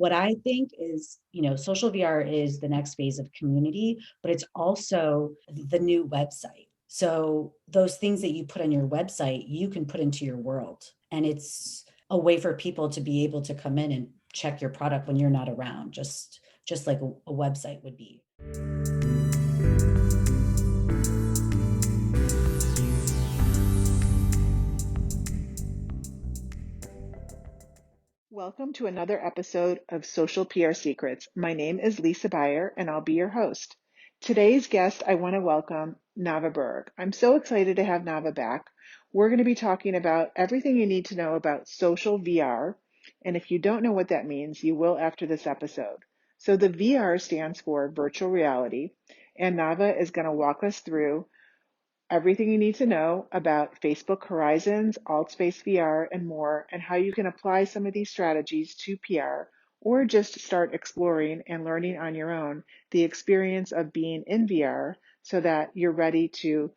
what I think is, social VR is the next phase of community, but it's also the new website. So those things that you put on your website, you can put into your world. And it's a way for people to be able to come in and check your product when you're not around, just like a website would be. Welcome to another episode of Social PR Secrets. My name is Lisa Beyer, and I'll be your host. Today's guest, I want to welcome Navah Berg. I'm so excited to have Navah back. We're going to be talking about everything you need to know about social VR. And if you don't know what that means, you will after this episode. So the VR stands for virtual reality, and Navah is going to walk us through everything you need to know about Facebook Horizons, AltSpace VR, and more, and how you can apply some of these strategies to PR or just start exploring and learning on your own the experience of being in VR so that you're ready to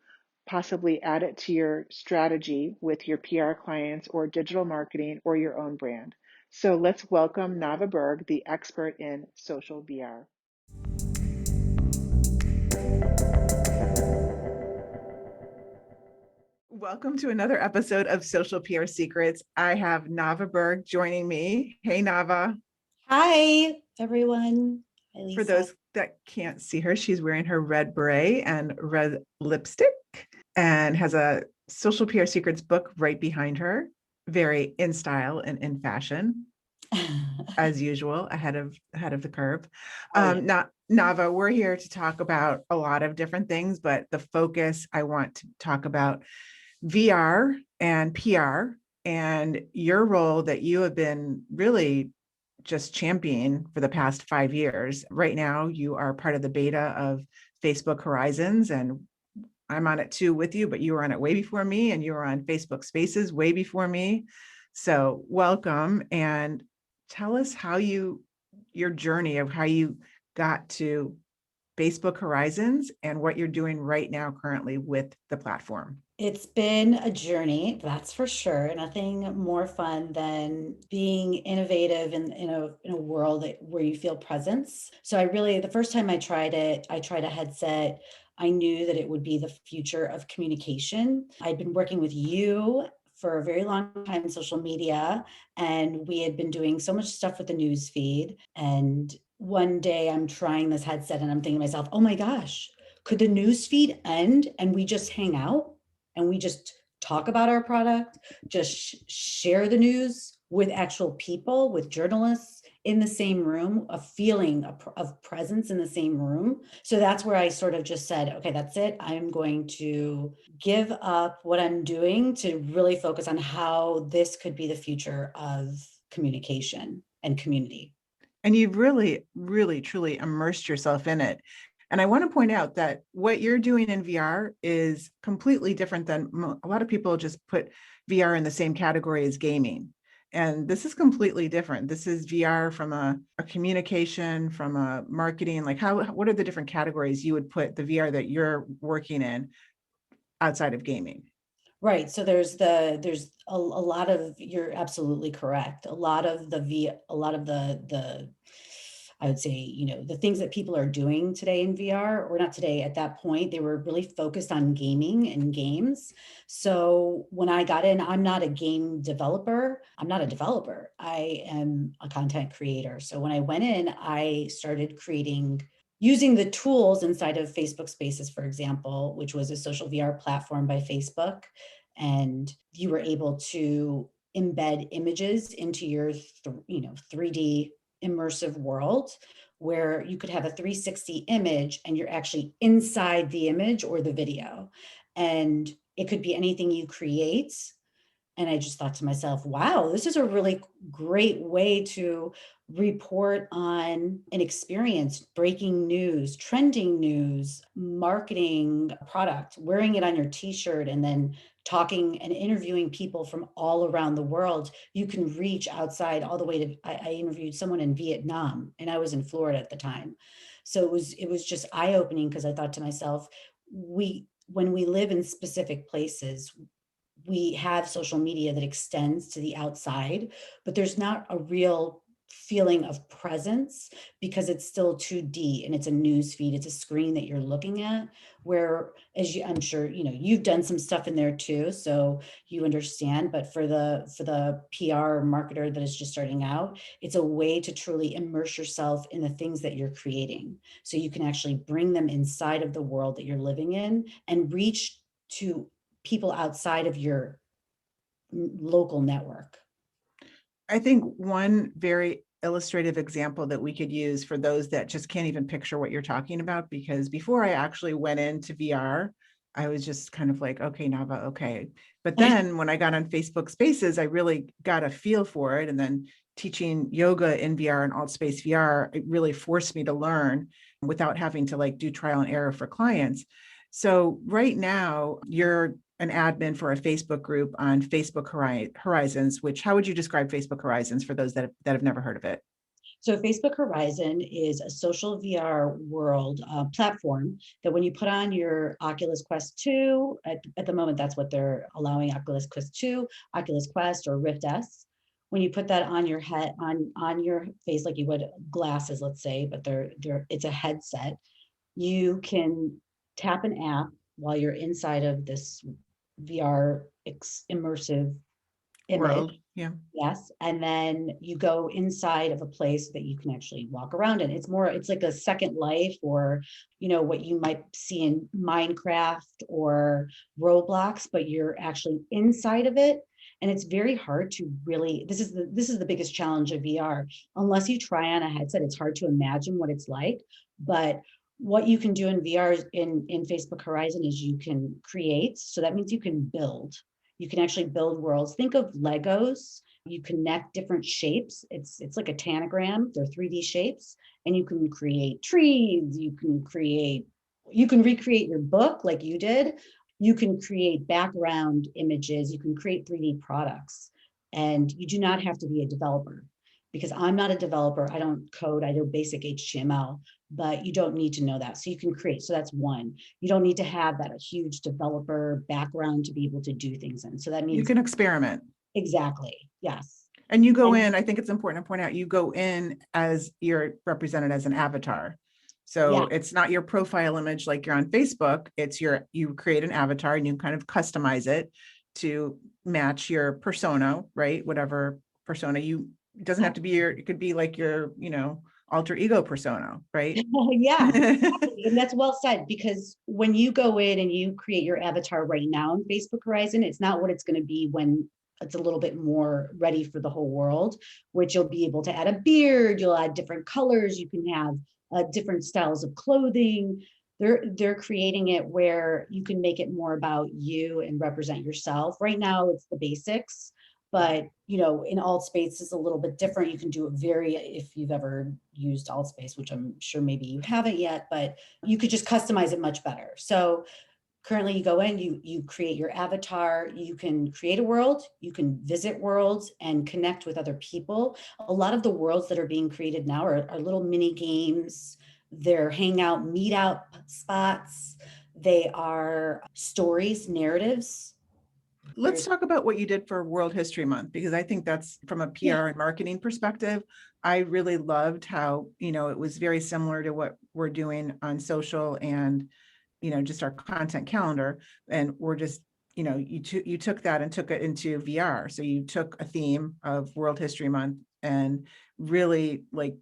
possibly add it to your strategy with your PR clients or digital marketing or your own brand. So let's welcome Navah Berg, the expert in social VR. Welcome to another episode of Social PR Secrets. I have Navah Berg joining me. Hey, Navah. Hi, everyone. Hi, For Lisa. those that can't see her, she's wearing her red beret and red lipstick and has a Social PR Secrets book right behind her, very in style and in fashion, as usual, ahead of the curve. Oh, yeah. Navah, we're here to talk about a lot of different things, but the focus I want to talk about VR and PR and your role that you have been really just championing for the past 5 years. Right now, you are part of the beta of Facebook Horizons, and I'm on it too with you, but you were on it way before me, and you were on Facebook Spaces way before me. So welcome, and tell us your journey of how you got to Facebook Horizons and what you're doing right now currently with the platform. It's been a journey, that's for sure. Nothing more fun than being innovative in a world where you feel presence. So the first time I tried a headset. I knew that it would be the future of communication. I'd been working with you for a very long time in social media, and we had been doing so much stuff with the news feed. And one day I'm trying this headset and I'm thinking to myself, oh my gosh, could the news feed end and we just hang out? And we just talk about our product, just share the news with actual people, with journalists in the same room, a feeling of presence in the same room. So that's where I sort of just said, okay, that's it. I'm going to give up what I'm doing to really focus on how this could be the future of communication and community. And you've really, really, truly immersed yourself in it. And I want to point out that what you're doing in VR is completely different than a lot of people just put VR in the same category as gaming. And this is completely different. This is VR from a communication, from a marketing, like what are the different categories you would put the VR that you're working in outside of gaming? Right. So there's a lot of, you're absolutely correct. A lot of the I would say, the things that people are doing today in VR, or not today, at that point, they were really focused on gaming and games. So when I got in, I'm not a game developer. I'm not a developer. I am a content creator. So when I went in, I started creating using the tools inside of Facebook Spaces, for example, which was a social VR platform by Facebook. And you were able to embed images into your 3D immersive world where you could have a 360 image and you're actually inside the image or the video. And it could be anything you create. And I just thought to myself, wow, this is a really great way to report on an experience, breaking news, trending news, marketing a product, wearing it on your t-shirt, and then talking and interviewing people from all around the world. You can reach outside all the way to, I interviewed someone in Vietnam and I was in Florida at the time. So it was just eye-opening because I thought to myself, when we live in specific places, we have social media that extends to the outside, but there's not a real feeling of presence because it's still 2D and it's a news feed, it's a screen that you're looking at. Where, as you, I'm sure you know, you've done some stuff in there too, so you understand. But for the PR marketer that is just starting out, it's a way to truly immerse yourself in the things that you're creating, so you can actually bring them inside of the world that you're living in and reach to people outside of your local network. I think one very illustrative example that we could use for those that just can't even picture what you're talking about, because before I actually went into VR, I was just kind of like, okay, Nava, okay. But then when I got on Facebook Spaces, I really got a feel for it. And then teaching yoga in VR and alt space VR, it really forced me to learn without having to like do trial and error for clients. So right now, you're an admin for a Facebook group on Facebook Horizons, which, how would you describe Facebook Horizons for those that have never heard of it? So Facebook Horizon is a social VR world platform that when you put on your Oculus Quest 2, at the moment, that's what they're allowing, Oculus Quest 2, Oculus Quest or Rift S. When you put that on your head, on your face, like you would glasses, let's say, but it's a headset, you can tap an app while you're inside of this VR immersive image. World, yeah. Yes, and then you go inside of a place that you can actually walk around in. It's like a second life, or what you might see in Minecraft or Roblox, but you're actually inside of it. And it's very hard to really, this is the biggest challenge of VR. Unless you try on a headset, it's hard to imagine what it's like. But what you can do in VR in Facebook Horizon is you can create. So that means you can build. You can actually build worlds. Think of Legos. You connect different shapes. It's like a tanagram. They're 3D shapes, and you can create trees. You can recreate your book like you did. You can create background images. You can create 3D products, and you do not have to be a developer, because I'm not a developer. I don't code. I do basic HTML, but you don't need to know that. So you can create. So that's one. You don't need to have that a huge developer background to be able to do things in. So that You means can experiment. exactly. Yes. And you go And in, I think it's important to point out, you go in as you're represented as an avatar. yeah, So it's not your profile image like you're on Facebook. You create an avatar and you kind of customize it to match your persona, right? Whatever persona it doesn't have to be it could be like your, alter ego persona, right? yeah, exactly. And that's well said, because when you go in and you create your avatar right now in Facebook Horizon, it's not what it's going to be when it's a little bit more ready for the whole world, which you'll be able to add a beard, you'll add different colors, you can have different styles of clothing. They're creating it where you can make it more about you and represent yourself. Right now, it's the basics, but in alt space is a little bit different. You can do it if you've ever used alt space, which I'm sure maybe you haven't yet, but you could just customize it much better. So currently you go in, you create your avatar, you can create a world, you can visit worlds and connect with other people. A lot of the worlds that are being created now are little mini games. They're hangout meetup spots. They are stories, narratives. Let's There's talk about what you did for World History Month, because I think that's, from a yeah, PR and marketing perspective, I really loved how, it was very similar to what we're doing on social and, just our content calendar. And we're just, you took that and took it into VR. So you took a theme of World History Month and really like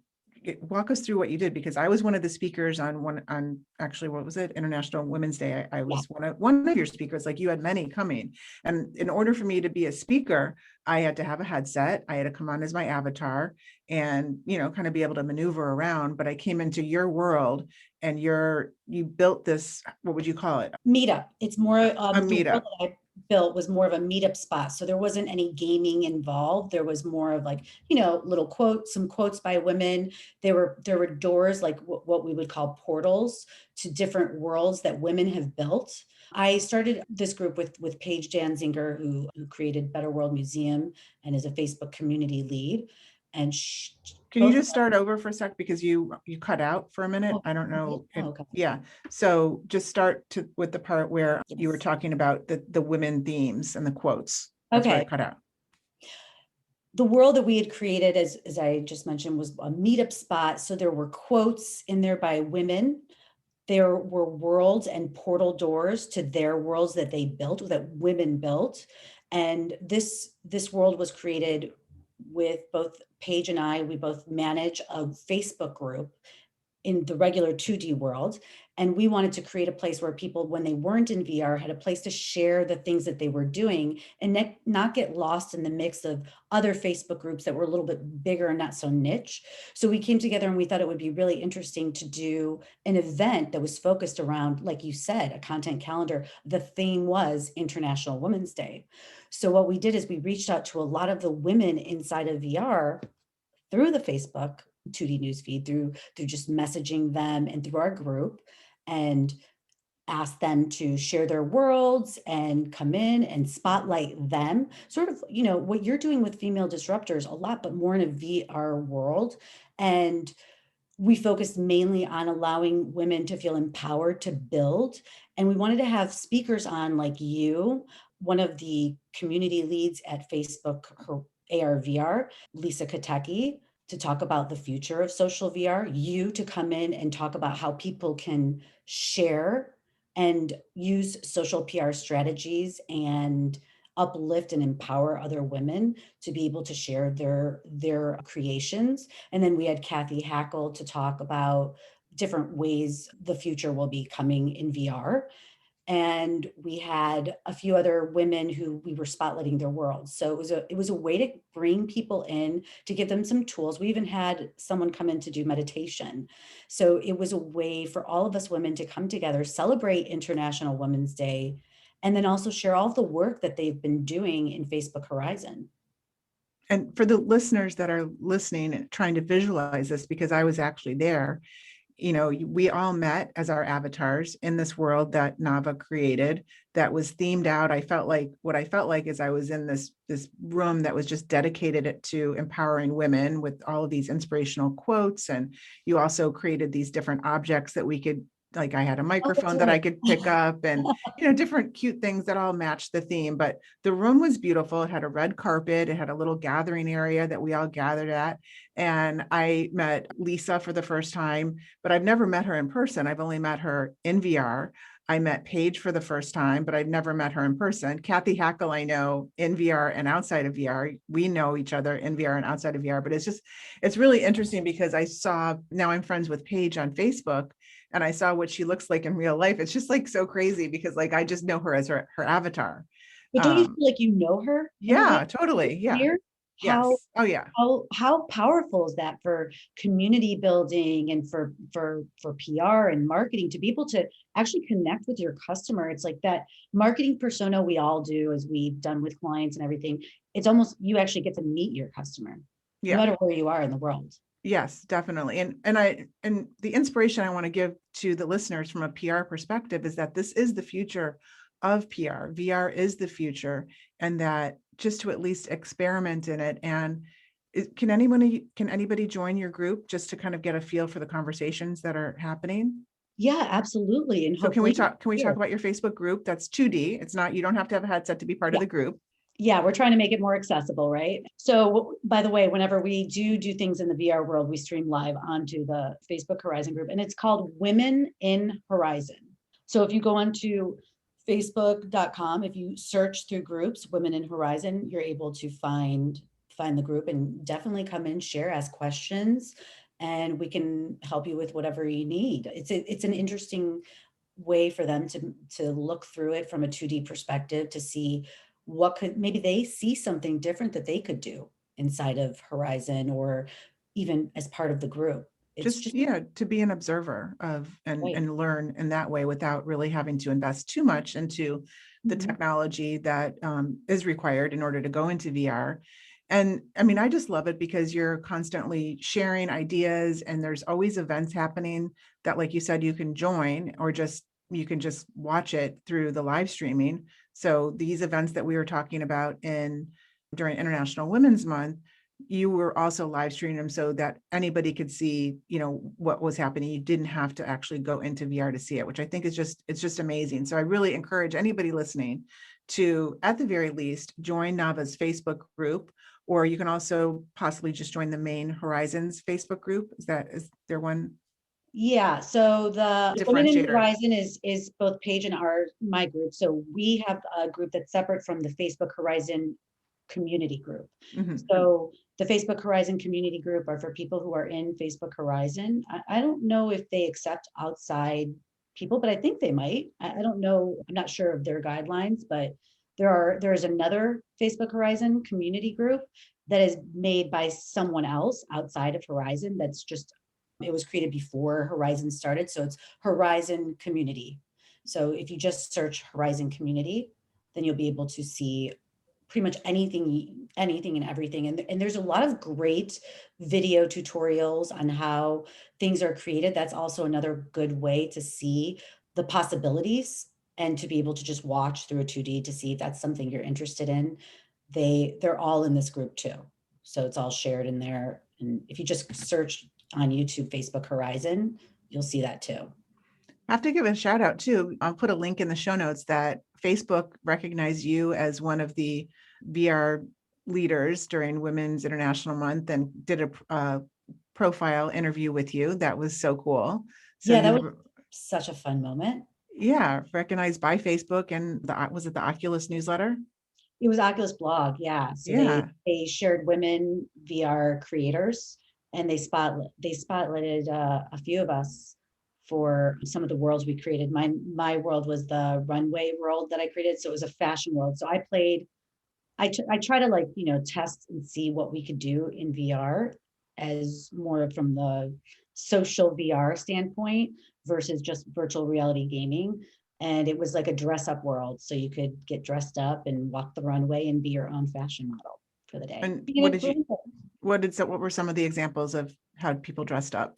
walk us through what you did, because I was one of the speakers on actually, what was it, International Women's Day. I yeah. was one of your speakers. Like, you had many coming, and in order for me to be a speaker, I had to have a headset, I had to come on as my avatar and kind of be able to maneuver around. But I came into your world and you built this, what would you call it, Meetup. It's more a the world meetup. that I built was more of a meetup spot. So there wasn't any gaming involved. There was more of like, little quotes, some quotes by women. There were doors, like what we would call portals to different worlds that women have built. I started this group with Paige Danzinger, who created Better World Museum and is a Facebook community lead. And Can you both of just start over for a sec, because you cut out for a minute? us. I don't Oh, know if, okay. yeah. So just start with the part where you were Yes. talking about the women themes and the quotes. That's where it Okay. cut out. the world that we had created, as I just mentioned, was a meetup spot. So there were quotes in there by women. There were worlds and portal doors to their worlds that they built, that women built. And this world was created with both Paige and I. We both manage a Facebook group in the regular 2D world. And we wanted to create a place where people, when they weren't in VR, had a place to share the things that they were doing and not get lost in the mix of other Facebook groups that were a little bit bigger and not so niche. So we came together and we thought it would be really interesting to do an event that was focused around, like you said, a content calendar. The theme was International Women's Day. So what we did is we reached out to a lot of the women inside of VR through the Facebook 2D newsfeed, through just messaging them and through our group, and ask them to share their worlds and come in and spotlight them. Sort of, what you're doing with female disruptors a lot, but more in a VR world. And we focused mainly on allowing women to feel empowered to build. And we wanted to have speakers on like you, one of the community leads at Facebook, her ARVR, Lisa Katecki, to talk about the future of social VR, you to come in and talk about how people can share and use social PR strategies and uplift and empower other women to be able to share their creations. And then we had Kathy Hackle to talk about different ways the future will be coming in VR. And we had a few other women who we were spotlighting their worlds. So it was a way to bring people in, to give them some tools. We even had someone come in to do meditation. So it was a way for all of us women to come together, celebrate International Women's Day, and then also share all of the work that they've been doing in Facebook Horizon. And for the listeners that are listening and trying to visualize this, because I was actually there, we all met as our avatars in this world that Navah created that was themed out. What I felt like is I was in this room that was just dedicated to empowering women with all of these inspirational quotes. And you also created these different objects that we could, like I had a microphone that I could pick up and, different cute things that all matched the theme. But the room was beautiful. It had a red carpet. It had a little gathering area that we all gathered at. And I met Lisa for the first time, but I've never met her in person. I've only met her in VR. I met Paige for the first time, but I've never met her in person. Kathy Hackle, I know in VR and outside of VR. We know each other in VR and outside of VR, but it's really interesting because now I'm friends with Paige on Facebook, and I saw what she looks like in real life. It's just like so crazy because like I just know her as her avatar. But don't you feel like you know her in a way? Yeah, totally. Yeah. Here? How Yes. Oh yeah. how powerful is that for community building and for PR and marketing, to be able to actually connect with your customer? It's like that marketing persona we all do, as we've done with clients and everything. It's almost, you actually get to meet your customer, no Yeah. matter where you are in the world. Yes, definitely. And the inspiration I want to give to the listeners from a PR perspective is that this is the future of PR. VR is the future, and that just to at least experiment in it. And can anybody join your group just to kind of get a feel for the conversations that are happening? Yeah, absolutely. And So can we hopefully talk about your Facebook group? That's 2D. It's not, you don't have to have a headset to be part of the group. Yeah, we're trying to make it more accessible, right? So, by the way, whenever we do things in the VR world, we stream live onto the Facebook Horizon group, and it's called Women in Horizon. So if you go onto facebook.com, if you search through groups, Women in Horizon, you're able to find the group, and definitely come in, share, ask questions, and we can help you with whatever you need. It's an interesting way for them to look through it from a 2D perspective, to see what could, maybe they see something different that they could do inside of Horizon, or even as part of the group. It's just Yeah, to be an observer of right. and learn in that way without really having to invest too much into the Mhm. technology that is required in order to go into VR. And I mean, I just love it because you're constantly sharing ideas, and there's always events happening that, like you said, you can join, or you can just watch it through the live streaming. So these events that we were talking about during International Women's Month, you were also live streaming them so that anybody could see, what was happening. You didn't have to actually go into VR to see it, which I think is it's just amazing. So I really encourage anybody listening to, at the very least, join Navah's Facebook group, or you can also possibly just join the main Horizons Facebook group. Is there one Yeah, so the Women in differentiator? Horizon is both Paige and my group. So we have a group that's separate from the Facebook Horizon community group. Mhm. So the Facebook Horizon community group are for people who are in Facebook Horizon. I don't know if they accept outside people, but I think they might. I don't know. I'm not sure of their guidelines, but there is another Facebook Horizon community group that is made by someone else outside of Horizon that's just it was created before Horizon started. So it's Horizon Community. So if you just search Horizon Community, then you'll be able to see pretty much anything and everything. And there's a lot of great video tutorials on how things are created. That's also another good way to see the possibilities and to be able to just watch through a 2D to see if that's something you're interested in. They're all in this group too. So it's all shared in there. And if you just search on YouTube, Facebook Horizon, you'll see that too. I have to give a shout out too. I'll put a link in the show notes that Facebook recognized you as one of the VR leaders during Women's International Month and did a profile interview with you. That was so cool. So Yeah, that was you, such a fun moment. yeah, recognized by Facebook and was it the Oculus newsletter? It was Oculus Blog, yeah. So Yeah. they shared women VR creators, and they spotlighted a few of us for some of the worlds we created. My world was the runway world that I created, so it was a fashion world. So I played. I try to like test and see what we could do in VR as more from the social VR standpoint versus just virtual reality gaming. And it was like a dress up world. So you could get dressed up and walk the runway and be your own fashion model for the day. And Be an influencer. what were some of the examples of how people dressed up?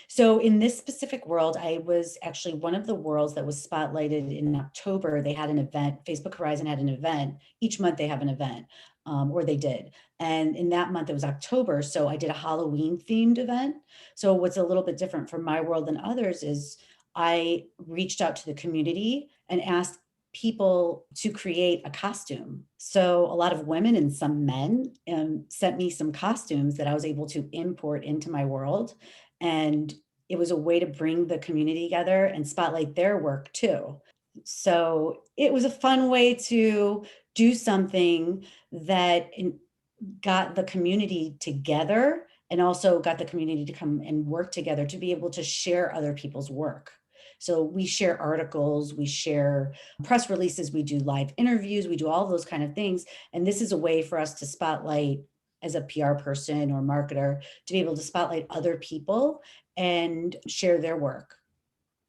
So in this specific world, I was actually one of the worlds that was spotlighted in October. They had an event. Facebook Horizon had an event. Each month they have an event, or they did. And in that month, it was October. So I did a Halloween themed event. So what's a little bit different from my world than others is I reached out to the community and asked people to create a costume. So a lot of women and some men sent me some costumes that I was able to import into my world, and it was a way to bring the community together and spotlight their work too. So it was a fun way to do something that got the community together and also got the community to come and work together to be able to share other people's work. So we share articles, we share press releases, we do live interviews, we do all those kind of things. And this is a way for us to spotlight as a PR person or marketer to be able to spotlight other people and share their work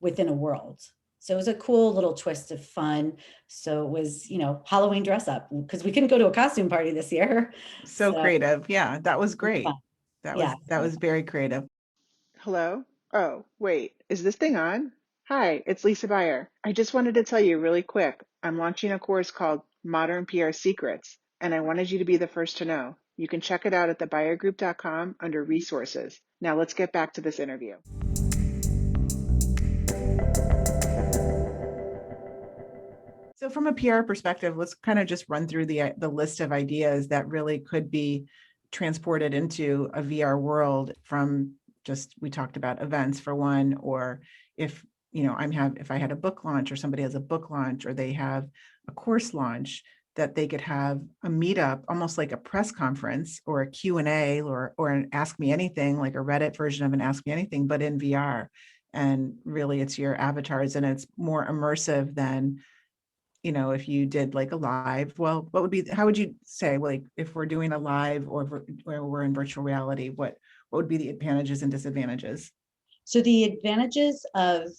within a world. So it was a cool little twist of fun. So it was, Halloween dress up because we couldn't go to a costume party this year. So So creative. Yeah, that was it was fun. great. That Yeah. was very creative. Hello? Oh, wait, is this thing on? Hi, it's Lisa Beyer. I just wanted to tell you really quick. I'm launching a course called Modern PR Secrets, and I wanted you to be the first to know. You can check it out at thebuyergroup.com under resources. Now let's get back to this interview. So from a PR perspective, let's kind of just run through the list of ideas that really could be transported into a VR world from just, we talked about events for one, or if, if I had a book launch or somebody has a book launch or they have a course launch, that they could have a meetup, almost like a press conference or a Q&A or an Ask Me Anything, like a Reddit version of an Ask Me Anything, but in VR. And really it's your avatars and it's more immersive than if you did like a live, well, how would you say, like, if we're doing a live or we're in virtual reality, what would be the advantages and disadvantages? So the advantages of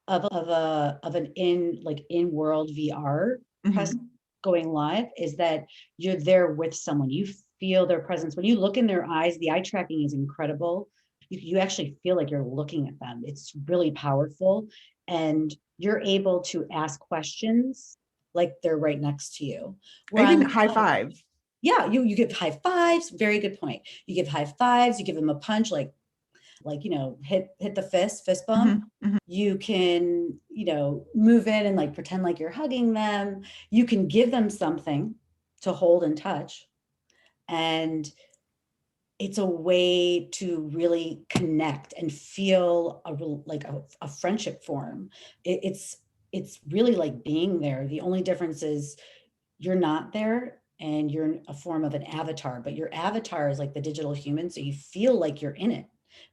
an in world VR press Mhm. going live is that you're there with someone. You feel their presence. When you look in their eyes, the eye tracking is incredible. You actually feel like you're looking at them. It's really powerful. And you're able to ask questions like they're right next to you. Where Even on high five. yeah, you give high fives, very good point. You give high fives, you give them a punch, hit the fist bump. Mhm, mhm. You can move in and like pretend like you're hugging them. You can give them something to hold and touch. And it's a way to really connect and feel like a friendship form. It's really like being there. The only difference is you're not there and you're a form of an avatar, but your avatar is like the digital human. So you feel like you're in it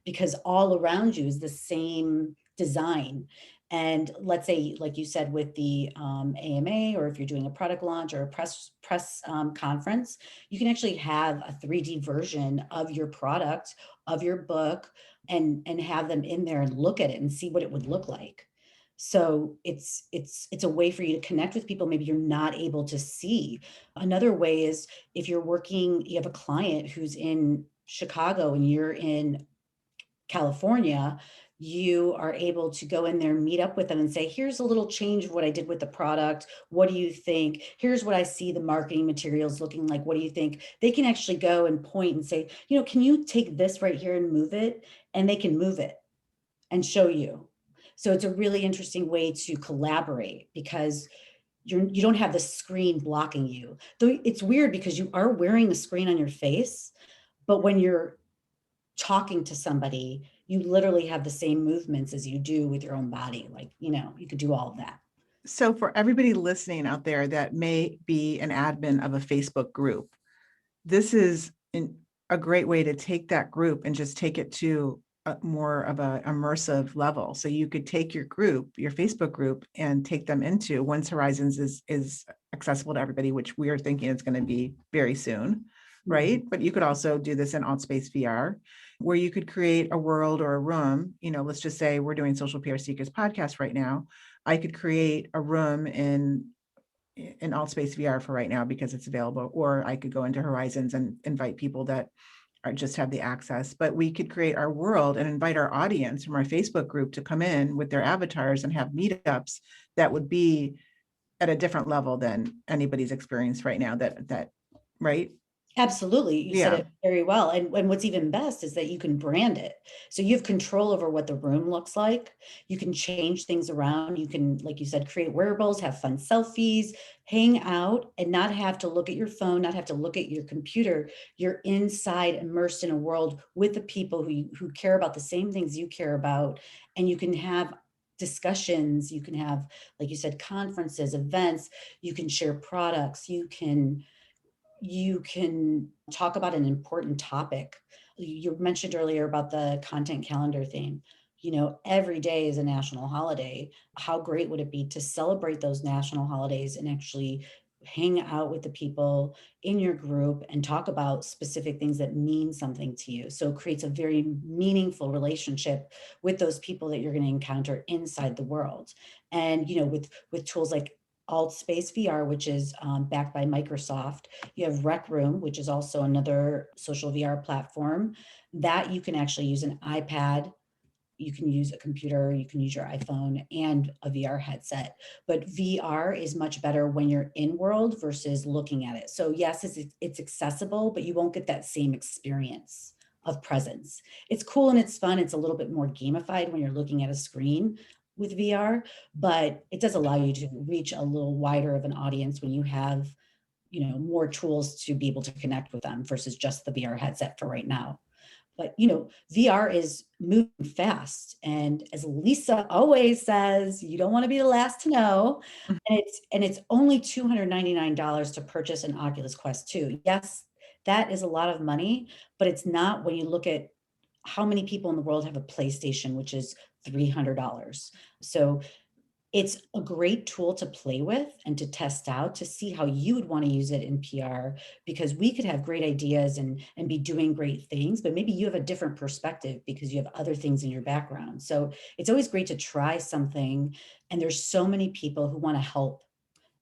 because all around you is the same design. And let's say, like you said, with the AMA, or if you're doing a product launch or a press conference, you can actually have a 3D version of your product, of your book, and have them in there and look at it and see what it would look like. So it's a way for you to connect with people maybe you're not able to see. Another way is if you're working, you have a client who's in Chicago and you're in California, you are able to go in there, meet up with them and say, here's a little change of what I did with the product. What do you think? Here's what I see the marketing materials looking like. What do you think? They can actually go and point and say, can you take this right here and move it? And they can move it and show you. So it's a really interesting way to collaborate because you don't have the screen blocking you. Though it's weird because you are wearing a screen on your face, but when you're talking to somebody, you literally have the same movements as you do with your own body. Like, you could do all of that. So for everybody listening out there that may be an admin of a Facebook group, this is a great way to take that group and just take it to more of a immersive level. So you could take your group, your Facebook group, and take them into once Horizons is accessible to everybody, which we are thinking it's going to be very soon, right? Mm-hmm. But you could also do this in Altspace VR, where you could create a world or a room. Let's just say we're doing Social PR Secrets podcast right now. I could create a room in Altspace VR for right now because it's available, or I could go into Horizons and invite people that just have the access. But we could create our world and invite our audience from our Facebook group to come in with their avatars and have meetups that would be at a different level than anybody's experience right now. That right? Absolutely. You said Yeah. it very well. And what's even best is that you can brand it. So you have control over what the room looks like. You can change things around. You can, like you said, create wearables, have fun selfies, hang out, and not have to look at your phone, not have to look at your computer. You're inside, immersed in a world with the people who care about the same things you care about. And you can have discussions. You can have, like you said, conferences, events. You can share products. You can talk about an important topic. You mentioned earlier about the content calendar theme. Every day is a national holiday. How great would it be to celebrate those national holidays and actually hang out with the people in your group and talk about specific things that mean something to you? So it creates a very meaningful relationship with those people that you're going to encounter inside the world. And with tools like Altspace VR, which is backed by Microsoft. You have Rec Room, which is also another social VR platform that you can actually use an iPad. You can use a computer, you can use your iPhone and a VR headset. But VR is much better when you're in world versus looking at it. So yes, it's accessible, but you won't get that same experience of presence. It's cool and it's fun. It's a little bit more gamified when you're looking at a screen with VR, but it does allow you to reach a little wider of an audience when you have, more tools to be able to connect with them versus just the VR headset for right now. But VR is moving fast, and as Lisa always says, you don't want to be the last to know. And it's only $299 to purchase an Oculus Quest 2. Yes, that is a lot of money, but it's not when you look at how many people in the world have a PlayStation, which is $300. So it's a great tool to play with and to test out to see how you would want to use it in PR, because we could have great ideas and be doing great things, but maybe you have a different perspective because you have other things in your background. So it's always great to try something. And there's so many people who want to help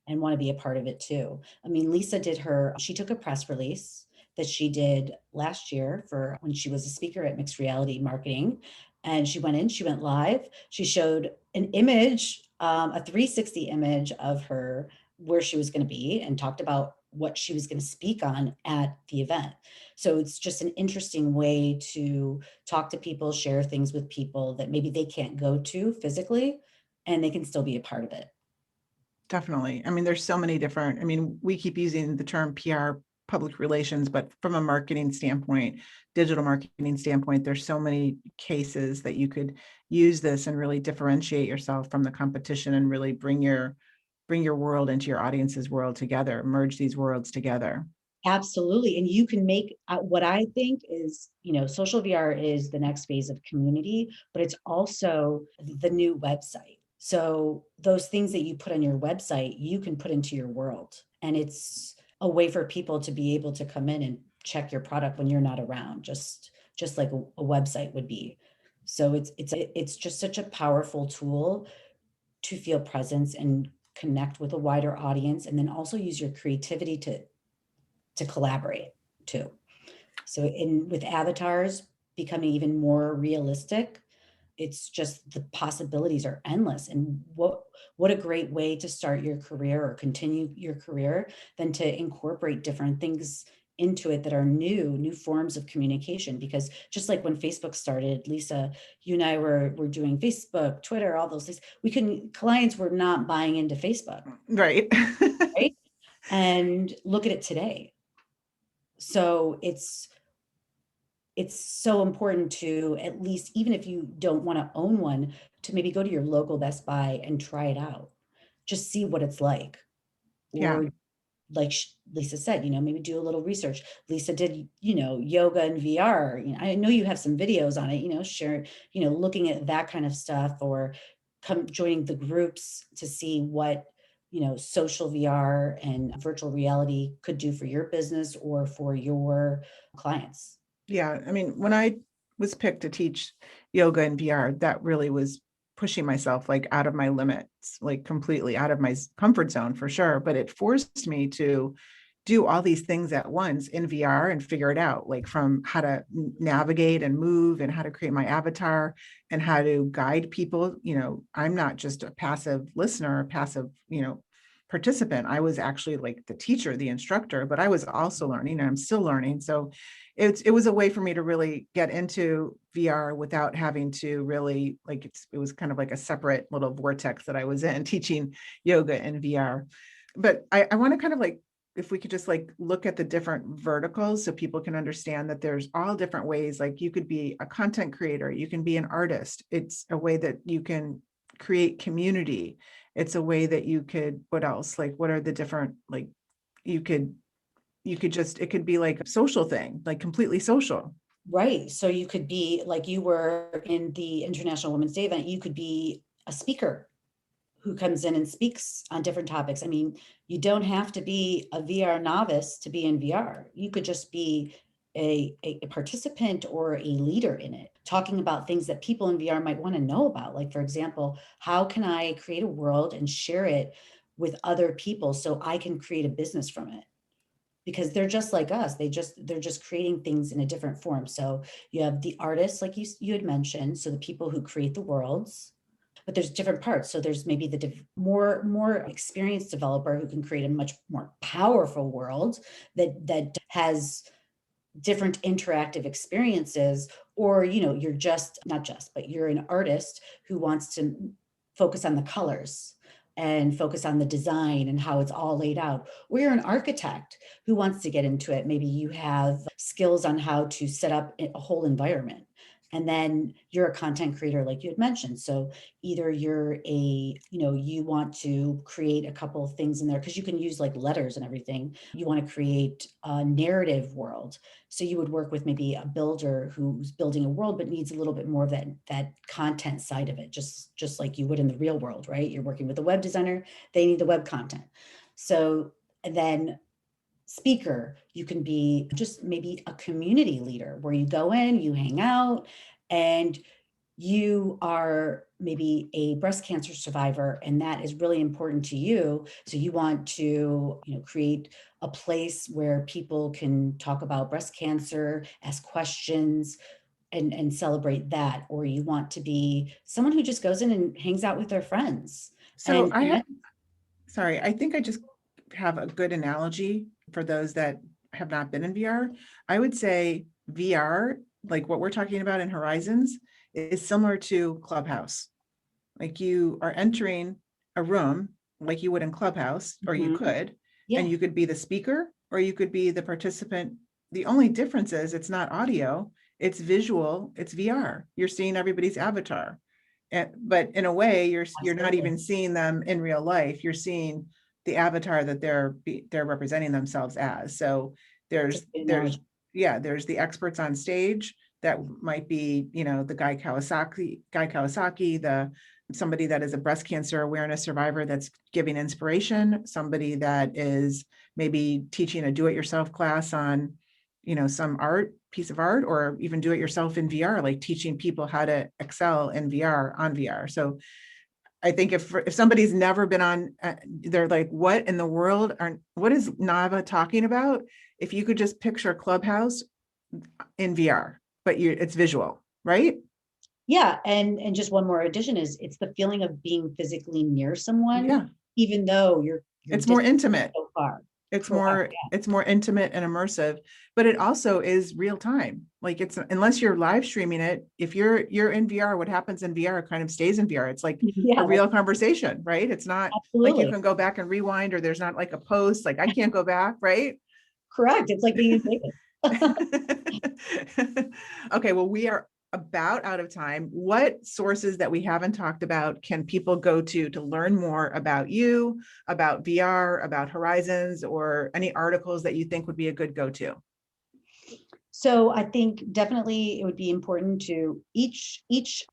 and want to be a part of it too. I mean, Lisa she took a press release that she did last year for when she was a speaker at Mixed Reality Marketing. And she went live. She showed an image, a 360 image of her where she was going to be and talked about what she was going to speak on at the event. So it's just an interesting way to talk to people, share things with people that maybe they can't go to physically, and they can still be a part of it. Definitely. I mean, there's so many different, we keep using the term PR public relations, but from a marketing standpoint, digital marketing standpoint, there's so many cases that you could use this and really differentiate yourself from the competition and really bring your world into your audience's world together, merge these worlds together. Absolutely. And you can make what I think is, social VR is the next phase of community, but it's also the new website. So those things that you put on your website, you can put into your world. And it's a way for people to be able to come in and check your product when you're not around, just like a website would be. So it's just such a powerful tool to feel presence and connect with a wider audience, and then also use your creativity to collaborate too. So with avatars becoming even more realistic, it's just the possibilities are endless. And what a great way to start your career or continue your career than to incorporate different things into it that are new forms of communication. Because just like when Facebook started, Lisa, you and I were doing Facebook, Twitter, all those things. Clients were not buying into Facebook, Right. right? And look at it today. So it's so important to, at least, even if you don't want to own one, to maybe go to your local Best Buy and try it out. Just see what it's like. Yeah. Or like Lisa said, maybe do a little research. Lisa did, yoga and VR. I know you have some videos on it, share, looking at that kind of stuff, or come joining the groups to see what, social VR and virtual reality could do for your business or for your clients. Yeah. I mean, when I was picked to teach yoga and VR, that really was pushing myself like out of my limits, like completely out of my comfort zone for sure. But it forced me to do all these things at once in VR and figure it out, like from how to navigate and move and how to create my avatar and how to guide people. I'm not just a passive listener, a passive, participant. I was actually like the teacher, the instructor, but I was also learning and I'm still learning. So it was a way for me to really get into VR without having to really it was kind of like a separate little vortex that I was in teaching yoga and VR. But I want to kind of like, if we could just like look at the different verticals so people can understand that there's all different ways. Like you could be a content creator, you can be an artist. It's a way that you can create community. It's a way that you could, what else? Like, what are the different, like, you could just, it could be like a social thing, like completely social. Right. So you could be, like you were in the International Women's Day event, you could be a speaker who comes in and speaks on different topics. I mean, you don't have to be a VR novice to be in VR. You could just be a participant or a leader in it, talking about things that people in VR might want to know about. Like, for example, how can I create a world and share it with other people so I can create a business from it? Because they're just like us. They're just creating things in a different form. So you have the artists, like you had mentioned, so the people who create the worlds, but there's different parts. So there's maybe the more experienced developer who can create a much more powerful world that has different interactive experiences. Or you're just not just, but you're an artist who wants to focus on the colors and focus on the design and how it's all laid out. Or you're an architect who wants to get into it. Maybe you have skills on how to set up a whole environment. And then you're a content creator, like you had mentioned. So either you want to create a couple of things in there, because you can use like letters and everything. You want to create a narrative world. So you would work with maybe a builder who's building a world, but needs a little bit more of that content side of it, just like you would in the real world, right? You're working with a web designer, they need the web content. So, and then speaker, you can be just maybe a community leader where you go in, you hang out, and you are maybe a breast cancer survivor, and that is really important to you. So you want to, create a place where people can talk about breast cancer, ask questions, and celebrate that. Or you want to be someone who just goes in and hangs out with their friends So and I have, connect. sorry, I think I just have a good analogy for those that have not been in VR. I would say VR, like what we're talking about in Horizons, is similar to Clubhouse. Like you are entering a room like you would in Clubhouse, or you Mhm. could, and Yeah. you could be the speaker or you could be the participant. The only difference is it's not audio, it's visual, it's VR. You're seeing everybody's avatar. But in a way, you're not Absolutely. even seeing them in real life. You're seeing the avatar that they're representing themselves as. So It's a there's good there's analogy. there's the experts on stage that might be, the guy Kawasaki, the somebody that is a breast cancer awareness survivor that's giving inspiration, somebody that is maybe teaching a do-it-yourself class on, some piece of art, or even do it yourself in VR, like teaching people how to excel in VR on VR. So I think if somebody's never been on, they're like, what in the world what is Nava talking about? If you could just picture Clubhouse in VR, but it's visual, right? Yeah, and just one more addition is it's the feeling of being physically near someone, Yeah, even though you're it's more distant intimate. so far. It's Correct. more it's more intimate and immersive, but it also is real time. Like, it's, unless you're live streaming it, if you're in VR, what happens in VR kind of stays in VR. It's like a Yeah, real conversation, right? It's not like you absolutely. can go back and rewind, or there's not like a post, like I can't go back, right? Correct. It's like being in Vegas. Okay, well, we are about out of time. What sources that we haven't talked about can people go to learn more about you, about VR, about Horizons, or any articles that you think would be a good go-to? So I think definitely it would be important to each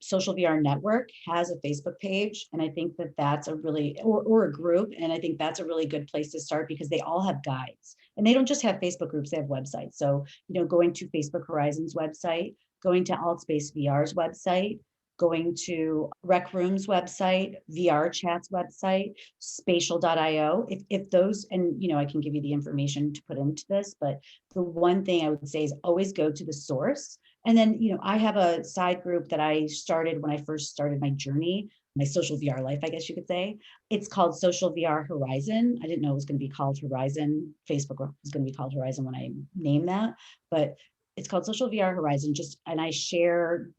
social VR network has a Facebook page, and I think that that's a really or a group, and I think that's a really good place to start because they all have guides, and they don't just have Facebook groups; they have websites. So going to Facebook Horizons website, going to Altspace VR's website, going to Rec Room's website, VR Chat's website, spatial.io. If those, and I can give you the information to put into this, but the one thing I would say is always go to the source. And then, I have a side group that I started when I first started my journey, my social VR life, I guess you could say. It's called Social VR Horizon. I didn't know it was going to be called Horizon. Facebook was going to be called Horizon when I named that, but it's called Social VR Horizon. And I share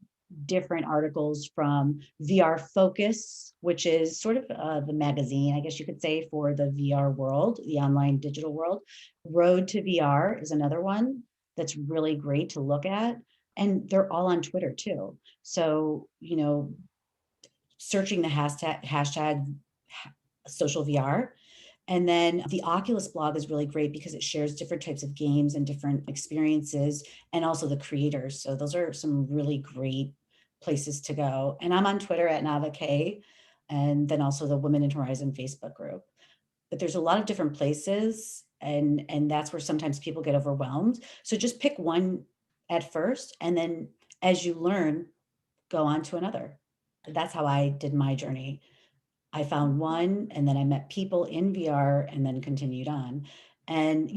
different articles from VR Focus, which is sort of the magazine, I guess you could say, for the VR world, the online digital world. Road to VR is another one that's really great to look at. And they're all on Twitter too. So, searching the hashtag social VR. And then the Oculus blog is really great because it shares different types of games and different experiences, and also the creators. So those are some really great places to go. And I'm on Twitter at Navah K, and then also the Women in Horizon Facebook group. But there's a lot of different places, and that's where sometimes people get overwhelmed. So just pick one at first, and then as you learn, go on to another. That's how I did my journey. I found one, and then I met people in VR and then continued on. And,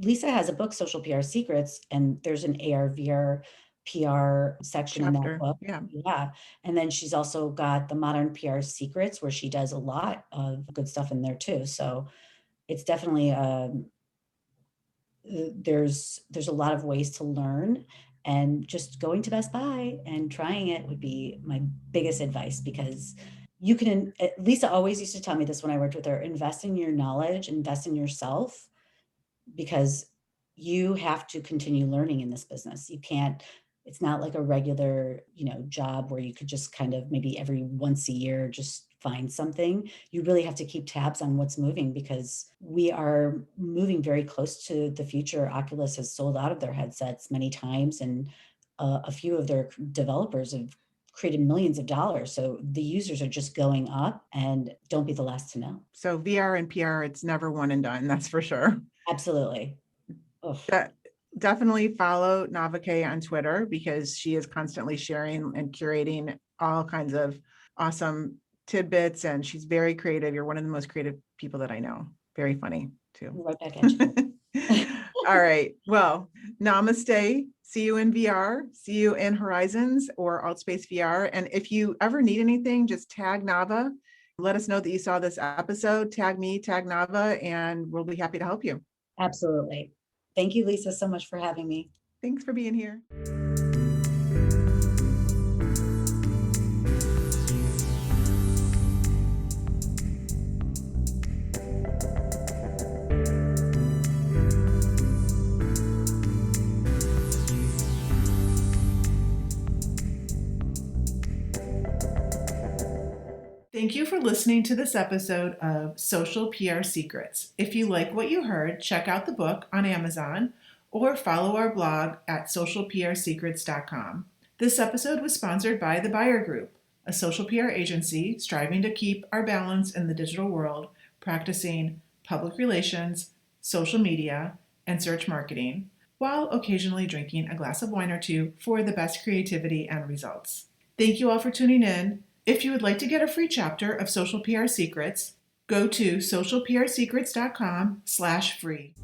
Lisa has a book, Social PR Secrets, and there's an AR VR PR section in that Chapter, book. yeah. Yeah. And then she's also got the Modern PR Secrets, where she does a lot of good stuff in there too. So it's definitely there's a lot of ways to learn, and just going to Best Buy and trying it would be my biggest advice, because you can, Lisa always used to tell me this when I worked with her, invest in your knowledge, invest in yourself, because you have to continue learning in this business. You can't, it's not like a regular, job where you could just kind of maybe every once a year just find something. You really have to keep tabs on what's moving, because we are moving very close to the future. Oculus has sold out of their headsets many times, and a few of their developers have created millions of dollars. So the users are just going up, and don't be the last to know. So VR and PR, it's never one and done, that's for sure. Absolutely. Ugh. Definitely follow Navah K on Twitter, because she is constantly sharing and curating all kinds of awesome tidbits, and she's very creative. You're one of the most creative people that I know. Very funny too. Right back at you. All right. Well, namaste. See you in VR. See you in Horizons or Altspace VR. And if you ever need anything, just tag Navah. Let us know that you saw this episode. Tag me, tag Navah, and we'll be happy to help you. Absolutely. Thank you, Lisa, so much for having me. Thanks for being here. Thank you for listening to this episode of Social PR Secrets. If you like what you heard, check out the book on Amazon or follow our blog at socialprsecrets.com. This episode was sponsored by the Buyer Group, a social PR agency striving to keep our balance in the digital world, practicing public relations, social media, and search marketing, while occasionally drinking a glass of wine or two for the best creativity and results. Thank you all for tuning in. If you would like to get a free chapter of Social PR Secrets, go to socialprsecrets.com/free.